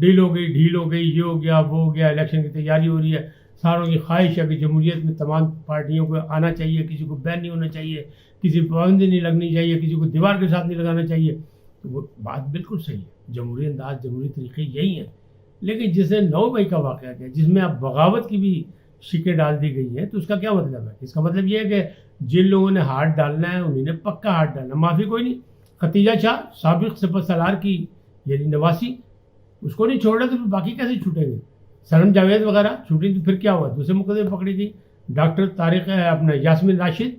ڈھیل ہو گئی، یہ ہو گیا وہ ہو گیا، الیکشن کی تیاری ہو رہی ہے، ساروں کی خواہش ہے کہ جمہوریت میں تمام پارٹیوں کو آنا چاہیے، کسی کو بین نہیں ہونا چاہیے، کسی پہ پابندی نہیں لگنی چاہیے، کسی کو دیوار کے ساتھ نہیں لگانا چاہیے. تو وہ بات بالکل صحیح ہے، جمہوری انداز جمہوری طریقے یہی ہیں. لیکن جسے 9 مئی کا واقعہ کیا جس میں اب بغاوت کی بھی شکیں ڈال دی گئی ہیں، تو اس کا کیا مطلب ہے؟ اس کا مطلب یہ ہے کہ جن لوگوں نے ہاتھ ڈالنا ہے انہیں نے پکا ہاتھ ڈالنا، معافی کوئی نہیں. ختیجہ شاہ سابق سپہ سالار کی یعنی نواسی، اس کو نہیں چھوڑ رہے تو پھر باقی کیسے چھوٹیں گے؟ سنم جاوید وغیرہ چھوٹی تو پھر کیا ہوا؟ دوسرے مقدمے پکڑی گئی. ڈاکٹر طارق اپنا یاسمین راشد،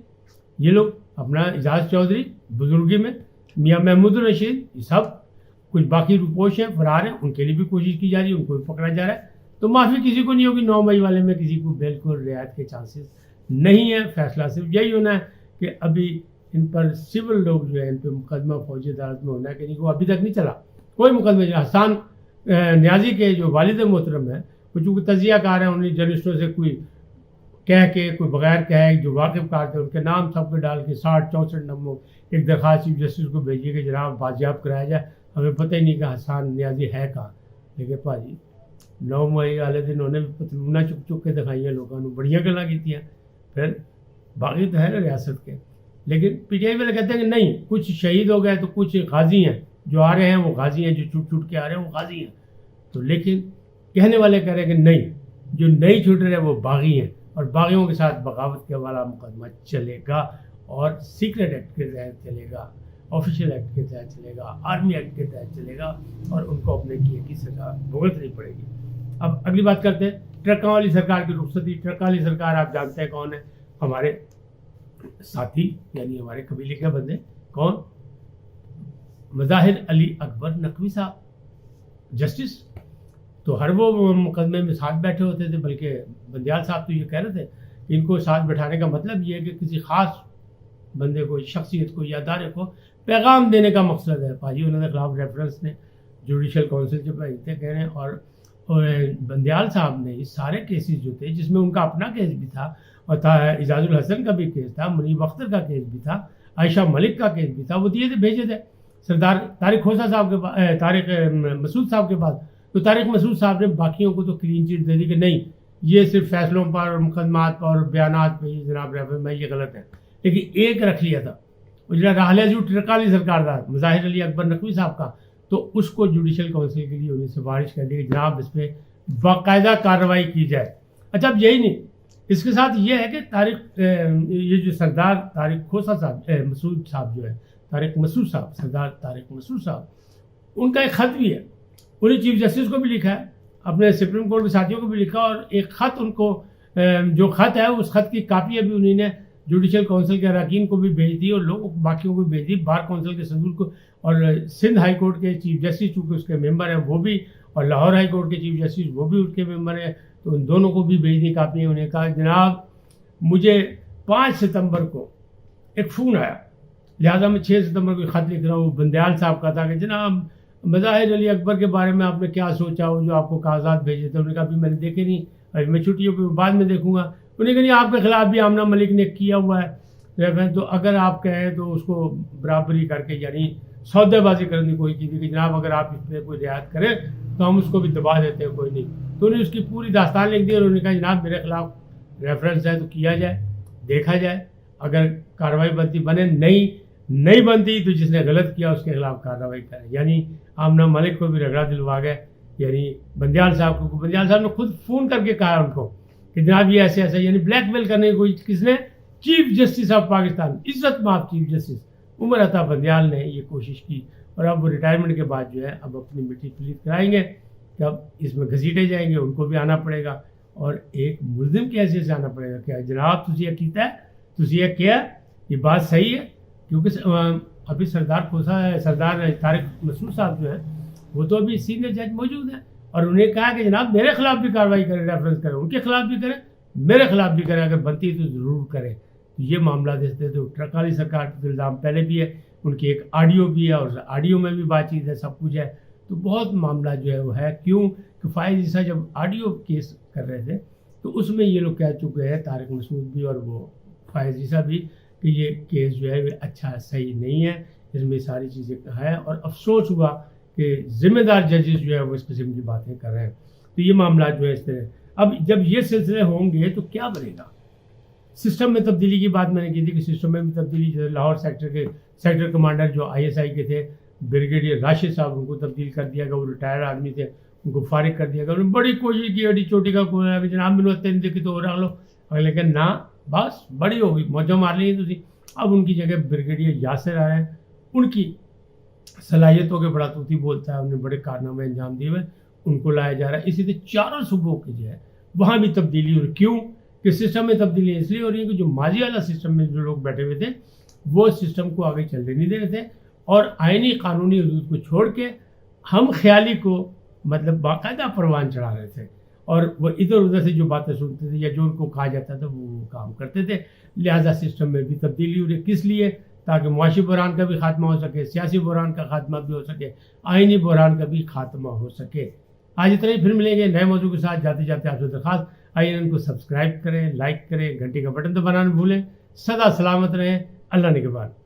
یہ لوگ اپنا اعجاز چودھری بزرگی میں، میاں محمود الرشید، یہ سب کچھ باقی روپوش ہیں، فرار ہیں، ان کے لیے بھی کوشش کی جا رہی ہے، ان کو بھی پکڑا جا رہا ہے. تو معافی کسی کو نہیں ہوگی. 9 مئی والے میں کسی کو بالکل رعایت کے چانسز نہیں ہے. فیصلہ صرف یہی ہونا ہے کہ ابھی ان پر سول لوگ جو ہے ان پہ مقدمہ فوجی عدالت میں ہونا ہے کہ نہیں، وہ ابھی تک نہیں چلا کوئی مقدمہ. حسان نیازی کے جو والد محترم ہیں وہ چونکہ تجزیہ کار ہیں، انہیں جرنلسٹوں سے کوئی کہہ کے کوئی بغیر کہے جو واقف کار تھے ان کے نام سب کو ڈال کے 60-64 نمبر ایک درخواست چیف جسٹس کو بھیجیے کہ جناب بازیاب کرایا جائے. ہمیں پتہ ہی نہیں کہ حسان نیازی ہے کہاں. لیکن پاجی 9 مئی والے دن انہوں نے بھی پتلونہ چک چک کے دکھائی ہیں لوگوں نے، بڑھیا گلا کی ہیں. پھر باقی تو ہے نا ریاست کے. لیکن پی ٹی آئی والے کہتے ہیں کہ نہیں، کچھ شہید ہو گئے تو کچھ غازی ہیں، جو آ رہے ہیں وہ غازی ہیں، جو چھوٹ چھوٹ کے آ رہے ہیں وہ غازی ہیں. تو لیکن کہنے والے کہہ رہے ہیں کہ نہیں، جو نہیں چھوٹ رہے وہ باغی ہیں، اور باغیوں کے ساتھ بغاوت کے والا مقدمہ چلے گا، اور سیکرٹ ایکٹ کے تحت چلے گا، آفیشیل ایکٹ کے تحت چلے گا، آرمی ایکٹ کے تحت چلے گا، اور ان کو اپنے کیے کی سزا بھگتنی پڑے گی. اب اگلی بات کرتے ہیں ٹرکوں والی سرکار کی رخصتی. ٹرکوں والی سرکار آپ جانتے ہیں کون ہے؟ ہمارے ساتھی یعنی ہمارے قبیلے کے بندے. کون؟ مظاہر علی اکبر نقوی صاحب جسٹس. تو ہر وہ مقدمے میں ساتھ بیٹھے ہوتے تھے، بلکہ بندیال صاحب تو یہ کہہ رہے تھے کہ ان کو ساتھ بٹھانے کا مطلب یہ ہے کہ کسی خاص بندے کو، شخصیت کو یا ادارے کو پیغام دینے کا مقصد ہے. پاجی انہوں نے خلاف ریفرنس نے جوڈیشل کونسل کے بھیجتے کہہ رہے ہیں. اور بندیال صاحب نے یہ سارے کیسز جو تھے، جس میں ان کا اپنا کیس بھی تھا اور اعجاز الحسن کا بھی کیس تھا، منیب اختر کا کیس بھی تھا، عائشہ ملک کا کیس بھی تھا، وہ دیے تھے بھیجے تھے سردار طارق کھوسہ صاحب کے پاس، طارق مسعود صاحب کے پاس. تو طارق مسعود صاحب نے باقیوں کو تو کلین چٹ دے دی کہ نہیں، یہ صرف فیصلوں پر اور مقدمات پر اور بیانات پہ جناب ریفر میں یہ غلط ہے. لیکن ایک رکھ لیا تھا وہ جو راہلہ جو ٹرکالی سرکار تھا مظاہر علی اکبر نقوی صاحب کا، تو اس کو جوڈیشل کونسل کے لیے انہیں سفارش کر دی کہ جناب اس پہ باقاعدہ کارروائی کی جائے. اچھا اب یہی نہیں، اس کے ساتھ یہ ہے کہ یہ جو سردار طارق کھوسہ صاحب مسعود صاحب جو ہے، طارق مسعود صاحب، سردار طارق مسعود صاحب، ان کا ایک خط بھی ہے. انہیں چیف جسٹس کو بھی لکھا ہے، اپنے سپریم کورٹ کے ساتھیوں کو بھی لکھا، اور ایک خط ان کو جو خط ہے اس خط کی کاپی ابھی انہوں نے جوڈیشل کونسل کے اراکین کو بھی بھیج دی اور لوگوں باقیوں کو بھی بھیج دی، بار کونسل کے صدور کو، اور سندھ ہائی کورٹ کے چیف جسٹس چونکہ اس کے ممبر ہیں وہ بھی، اور لاہور ہائی کورٹ کے چیف جسٹس وہ بھی اس کے ممبر ہیں. تو ان دونوں کو بھی بھیج دی کاپیاں. انہیں کہا جناب مجھے 5 ستمبر کو ایک فون آیا، لہٰذا میں 6 ستمبر کو خط لکھ رہا ہوں. بندیال صاحب کا تھا کہ جناب مظاہر علی اکبر کے بارے میں آپ نے کیا سوچا ہو جو آپ کو کاغذات بھیجے تھے؟ انہوں نے کہا ابھی میں نے دیکھے نہیں، ابھی میں چھٹیوں پہ بعد میں دیکھوں گا. انہیں کہا نہیں، آپ کے خلاف بھی آمنہ ملک نے کیا ہوا ہے، تو اگر آپ کہیں تو اس کو برابری کر کے یعنی سودے بازی کرنے کی کوئی کی تھی کہ جناب اگر آپ اس پہ کوئی رعایت کریں تو ہم اس کو بھی دبا دیتے ہیں، کوئی نہیں. تو انہیں اس کی پوری داستان لکھ دی اور انہوں نے کہا جناب میرے خلاف ریفرنس ہے تو کیا جائے، دیکھا جائے، اگر کارروائی بنتی بنے، نہیں بنتی تو جس نے غلط کیا اس کے خلاف کارروائی کرے. یعنی آمنہ ملک کو بھی رگڑا دلوا گئے، یعنی بندیال صاحب کو. بندیال صاحب نے خود فون کر کے کہا ان کو کہ جناب یہ ایسے ایسا، یعنی بلیک میل کرنے کی کوئی کس نے؟ چیف جسٹس آف پاکستان، عزت مآب چیف جسٹس عمر عطا بندیال نے یہ کوشش کی. اور اب وہ ریٹائرمنٹ کے بعد جو ہے اب اپنی مٹی پلیت کرائیں گے کہ اب اس میں گھسیٹے جائیں گے، ان کو بھی آنا پڑے گا اور ایک ملزم کی حیثیت سے آنا پڑے گا. کیا جناب تجھے یہ کیتا ہے، تجھے یہ کیا، یہ بات صحیح ہے؟ کیونکہ ابھی سردار طارق مسعود صاحب جو ہیں وہ تو ابھی سینئر جج موجود ہیں، اور انہیں کہا کہ جناب میرے خلاف بھی کارروائی کریں، ریفرنس کریں، ان کے خلاف بھی کریں، میرے خلاف بھی کریں، اگر بنتی ہے تو ضرور کریں. یہ معاملہ دیتے تو ٹرک والی سرکار کا الزام پہلے بھی ہے، ان کی ایک آڈیو بھی ہے اور آڈیو میں بھی بات چیت ہے، سب کچھ ہے. تو بہت معاملہ جو ہے وہ ہے. کیوں کہ فائز عیسیٰ جب آڈیو کیس کر رہے تھے تو اس میں یہ لوگ کہہ چکے ہیں، طارق مسعود بھی اور وہ فائز عیسیٰ بھی، کہ یہ کیس جو ہے وہ اچھا صحیح نہیں ہے، اس میں ساری چیزیں ہے. اور افسوس ہوا کہ ذمہ دار ججز جو ہے وہ اس قسم کی باتیں کر رہے ہیں. تو یہ معاملات جو ہے اس طرح. اب جب یہ سلسلے ہوں گے تو کیا بنے گا؟ سسٹم میں تبدیلی کی بات میں نے کی تھی کہ سسٹم میں بھی تبدیلی، جیسے لاہور سیکٹر کے سیکٹر کمانڈر جو ISI کے تھے بریگیڈیئر راشد صاحب، ان کو تبدیل کر دیا گیا. وہ ریٹائر آدمی تھے، ان کو فارغ کر دیا گیا. انہوں نے بڑی کوشش کی ہڈی چوٹی کا کوئی جناب ملو تین دیکھی تو رکھ لو، لیکن نہ، بس بڑی ہو گئی، موجہ مار لی تھی. اب ان کی جگہ بریگیڈیئر یاسر آئے ہیں. ان کی صلاحیتوں کے بڑا توتی بولتا ہے، انہوں نے بڑے کارنامے انجام دیے ہوئے، ان کو لایا جا رہا ہے. اسی طرح چاروں صوبوں کی جو ہے وہاں بھی تبدیلی ہو رہی. کیوں کہ سسٹم میں تبدیلی اس لیے ہو رہی ہے کہ جو ماضی والا سسٹم میں جو لوگ بیٹھے ہوئے تھے وہ سسٹم کو آگے چلنے نہیں دے رہے تھے، اور آئینی قانونی حدود کو چھوڑ کے ہم خیالی کو مطلب باقاعدہ پروان چڑھا رہے تھے، اور وہ ادھر ادھر سے جو باتیں سنتے تھے یا جو ان کو کہا جاتا تھا وہ کام کرتے تھے. لہٰذا سسٹم میں بھی تبدیلی ہو رہی ہے. کس لیے؟ تاکہ معاشی بحران کا بھی خاتمہ ہو سکے، سیاسی بحران کا خاتمہ بھی ہو سکے، آئینی بحران کا بھی خاتمہ ہو سکے. آج اتنا ہی، پھر ملیں گے نئے موضوع کے ساتھ. جاتے جاتے آپ سے درخواست، آئیے ان کو سبسکرائب کریں، لائک کریں، گھنٹی کا بٹن تو بنانا بھولیں. سدا سلامت رہیں. اللہ نگہبان.